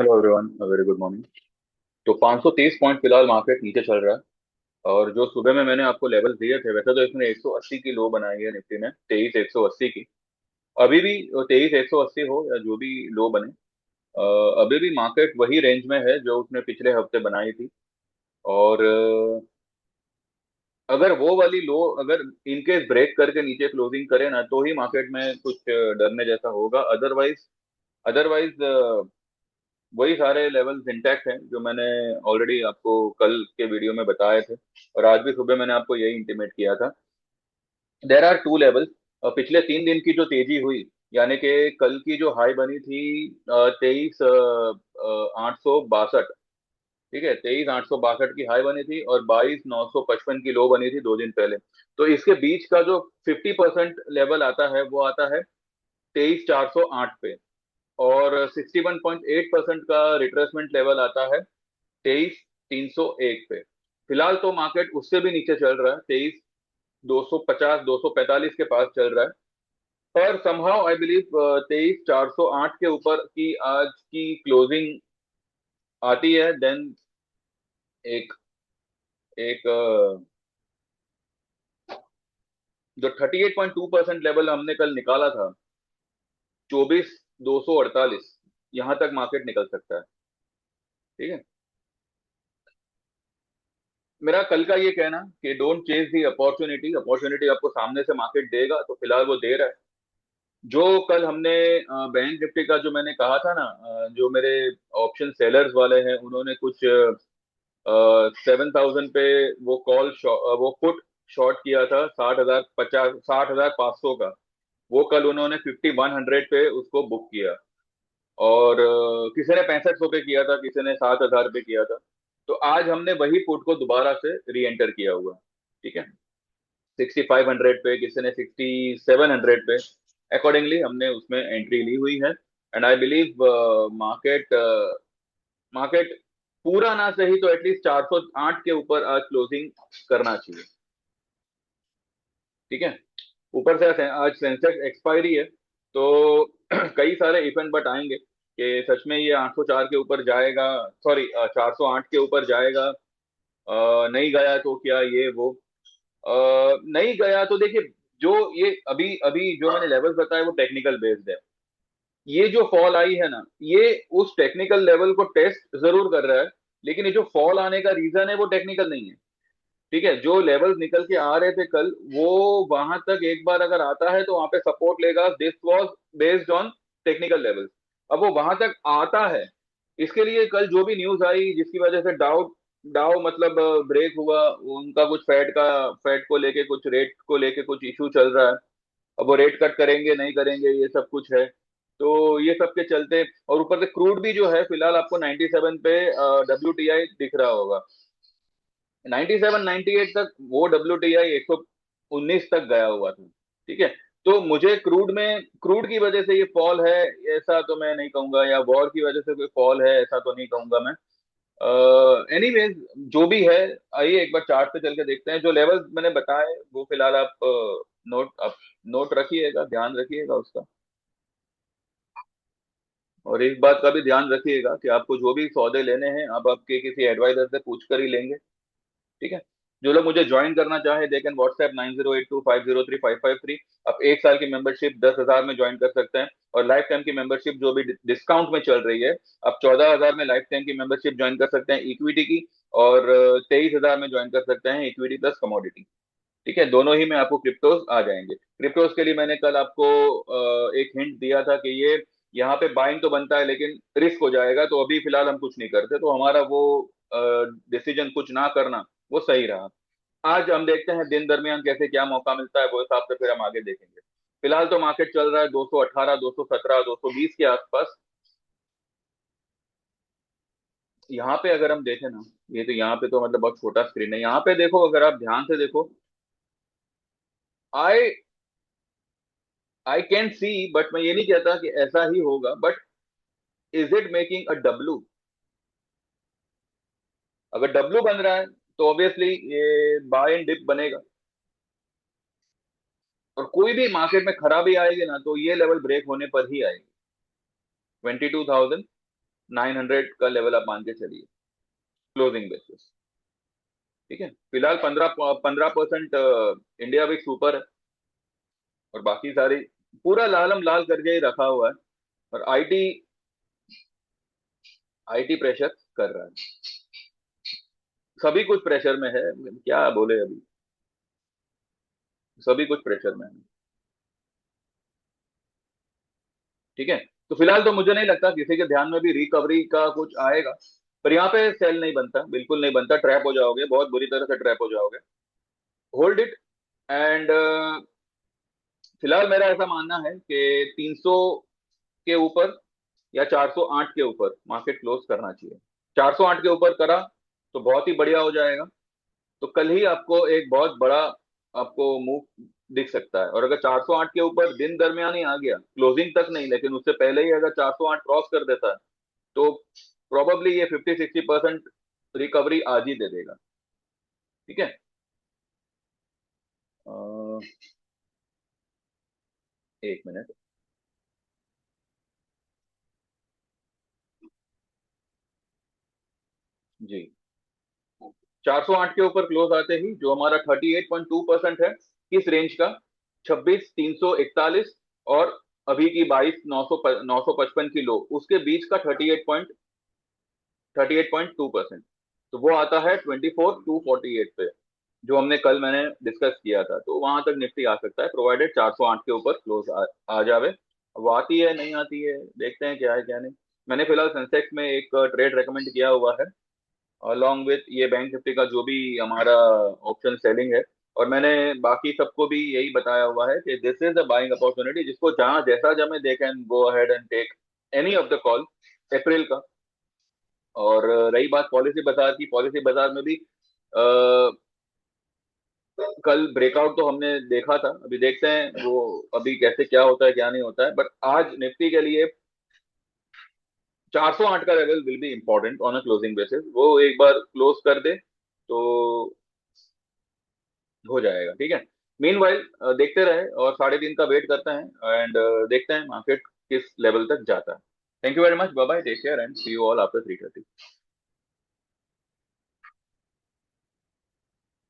Hello everyone, very good morning. तो 530 point फिलहाल market नीचे चल रहा है। और जो सुबह में मैंने आपको लेवल दिए थे, वैसे तो इसने 180 की लो बनाई है निफ्टी ने, 23 180 की। अभी भी 23 180 हो या जो भी लो बने, अभी भी मार्केट वही रेंज में है जो उसने पिछले हफ्ते बनाई थी। और अगर वो वाली लो अगर इनकेस ब्रेक करके नीचे क्लोजिंग करे ना, तो ही मार्केट में कुछ डरने जैसा होगा। अदरवाइज अदरवाइज वही सारे लेवल्स इंटैक्ट हैं जो मैंने ऑलरेडी आपको कल के वीडियो में बताए थे, और आज भी सुबह मैंने आपको यही इंटीमेट किया था। There are two levels. पिछले 3 दिन की जो तेजी हुई, यानी कि कल की जो हाई बनी थी 23 862, ठीक है, 23 862 की हाई बनी थी, और 22 955 की लो बनी थी 2 दिन पहले। तो इसके बीच का जो 50% लेवल आता है वो आता है 23 408 पे। और 61.8% का रिट्रेसमेंट लेवल आता है 23 301 पे। फिलहाल तो मार्केट उससे भी नीचे चल रहा है, 23 250 245 के पास चल रहा है। पर समहाउ आई बिलीव 23 408 के ऊपर की आज की क्लोजिंग आती है, देन एक एक जो 38.2% लेवल हमने कल निकाला था, 24 248, यहां तक मार्केट निकल सकता है। ठीक है। मेरा कल का ये कहना कि don't chase the opportunity. Opportunity आपको सामने से मार्केट देगा, तो फिलहाल वो दे रहा है। जो कल हमने बैंक निफ्टी का जो मैंने कहा था ना, जो मेरे ऑप्शन सेलर्स वाले हैं उन्होंने कुछ 7,000 पे वो वो पुट शॉर्ट किया था, 60,500 का। वो कल उन्होंने 5100 पे उसको बुक किया। और किसी ने 6500 पे किया था, किसी ने 7,000 पे किया था। तो आज हमने वही पुट को दोबारा से री एंटर किया हुआ है। ठीक है। 6500 पे, किसी ने 6700 पे, अकॉर्डिंगली हमने उसमें एंट्री ली हुई है। And I believe market market पूरा ना सही तो एटलीस्ट 408 के ऊपर आज क्लोजिंग करना चाहिए। ठीक है। ऊपर से आज सेंसेक्स एक्सपायरी है, तो कई सारे इफ एंड बट आएंगे कि सच में ये 804 के ऊपर जाएगा, सॉरी 408 के ऊपर जाएगा। नहीं गया तो क्या ये वो, नहीं गया तो देखिए, जो ये अभी अभी जो मैंने लेवल्स बताए वो टेक्निकल बेस्ड है। ये जो फॉल आई है ना, ये उस टेक्निकल लेवल को टेस्ट जरूर कर रहा है, लेकिन ये जो फॉल आने का रीजन है वो टेक्निकल नहीं है। ठीक है। जो लेवल्स निकल के आ रहे थे कल, वो वहां तक एक बार अगर आता है तो वहां पे सपोर्ट लेगा। This was based on technical levels. अब वो वहां तक आता है, इसके लिए कल जो भी न्यूज आई जिसकी वजह से डाउ डाउ मतलब ब्रेक हुआ, उनका कुछ फेड को लेके, कुछ रेट को लेके कुछ इशू चल रहा है। अब वो रेट कट करेंगे नहीं करेंगे, ये सब कुछ है। तो ये सब के चलते, और ऊपर से क्रूड भी जो है फिलहाल आपको 97 पे WTI दिख रहा होगा। 97 98 तक वो WTI 119 तक गया हुआ था। ठीक है। तो मुझे क्रूड की वजह से ये फॉल है ऐसा तो मैं नहीं कहूंगा, या वॉर की वजह से कोई फॉल है ऐसा तो नहीं कहूंगा मैं। एनीवेज, जो भी है, आइए एक बार चार्ट पे चल के देखते हैं। जो लेवल्स मैंने बताए वो फिलहाल आप नोट रखिएगा, ध्यान रखिएगा उसका। और एक बात का भी ध्यान रखिएगा कि आपको जो भी सौदे लेने हैं, आप आपके किसी एडवाइजर से पूछ कर ही लेंगे। ठीक है। जो लोग मुझे ज्वाइन करना चाहे, दे कैन व्हाट्सएप 9082503553। आप 1 साल की मेंबरशिप 10,000 में ज्वाइन कर सकते हैं। और लाइफ टाइम की मेंबरशिप जो भी डिस्काउंट में चल रही है, आप 14,000 में लाइफ टाइम की मेंबरशिप ज्वाइन कर सकते हैं इक्विटी की। और 23,000 में ज्वाइन कर सकते हैं इक्विटी प्लस कमोडिटी। ठीक है। दोनों ही में आपको क्रिप्टोज आ जाएंगे। क्रिप्टोज के लिए मैंने कल आपको एक हिंट दिया था कि ये यहाँ पे बाइंग तो बनता है लेकिन रिस्क हो जाएगा, तो अभी फिलहाल हम कुछ नहीं करते, तो हमारा वो डिसीजन कुछ ना करना वो सही रहा। आज हम देखते हैं दिन दरमियान कैसे क्या मौका मिलता है, वो हिसाब से फिर हम आगे देखेंगे। फिलहाल तो मार्केट चल रहा है 218 217 220 के आसपास। यहाँ पे अगर हम देखें ना, ये तो यहाँ पे तो मतलब बहुत छोटा स्क्रीन है, यहाँ पे देखो, अगर आप ध्यान से देखो, आई आई कैन सी, बट मैं ये नहीं कहता कि ऐसा ही होगा, but is it making a W? अगर डब्लू बन रहा है तो ऑब्वियसली ये बाय एंड डिप बनेगा। और कोई भी मार्केट में खराबी आएगी ना, तो ये लेवल ब्रेक होने पर ही आएगी, 22,000 900 का लेवल आप मान के चलिए क्लोजिंग बेसिस। ठीक है, फिलहाल 15% इंडिया विक्स ऊपर है, और बाकी सारी पूरा लालम लाल करके ही रखा हुआ है। और आईटी, आईटी प्रेशर कर रहा है, सभी कुछ प्रेशर में है, क्या बोले अभी, सभी कुछ प्रेशर में है। ठीक है, तो फिलहाल तो मुझे नहीं लगता किसी के ध्यान में भी रिकवरी का कुछ आएगा, पर यहाँ पे सेल नहीं बनता, बिल्कुल नहीं बनता, ट्रैप हो जाओगे, बहुत बुरी तरह से ट्रैप हो जाओगे। होल्ड इट, एंड फिलहाल मेरा ऐसा मानना है कि 300 के ऊपर या 408 के ऊपर मार्केट क्लोज करना चाहिए। 408 के ऊपर करा तो बहुत ही बढ़िया हो जाएगा, तो कल ही आपको एक बहुत बड़ा आपको मूव दिख सकता है। और अगर 408 के ऊपर दिन दरमियान ही आ गया, क्लोजिंग तक नहीं लेकिन उससे पहले ही अगर 408 क्रॉस कर देता है, तो प्रोबेबली ये 50-60% रिकवरी आज ही दे देगा। ठीक है, अ, एक मिनट। जी, 408 के ऊपर क्लोज आते ही जो हमारा 38.2% है, किस रेंज का, 26,341, और अभी की 22,955 की लो, उसके बीच का 38.2%, तो वो आता है 24,248 पे, जो हमने कल मैंने डिस्कस किया था। तो वहां तक निफ्टी आ सकता है, प्रोवाइडेड 408 के ऊपर क्लोज आ जावे। वो आती है नहीं आती है, देखते हैं क्या है क्या नहीं। मैंने फिलहाल सेंसेक्स में एक ट्रेड रेकमेंड किया हुआ है, अलॉन्ग विथ ये बैंक निफ्टी का जो भी हमारा ऑप्शन सेलिंग है। और मैंने बाकी सबको भी यही बताया हुआ है कि this is the buying opportunity, जिसको जहां जैसा जमे they can go ahead and take any of the call अप्रैल का। और रही बात पॉलिसी बाजार की, पॉलिसी बाजार में भी कल ब्रेकआउट तो हमने देखा था, अभी देखते हैं वो अभी कैसे क्या होता है क्या नहीं होता है। बट आज निफ्टी के लिए 408 का level will be important on a closing basis, वो एक बार क्लोज कर दे तो हो जाएगा। ठीक है, मीनवाइल देखते रहे और 3:30 का वेट करते हैं, एंड देखते हैं मार्केट किस लेवल तक जाता है। Thank you very much, bye bye, take care and see you all after 3:30।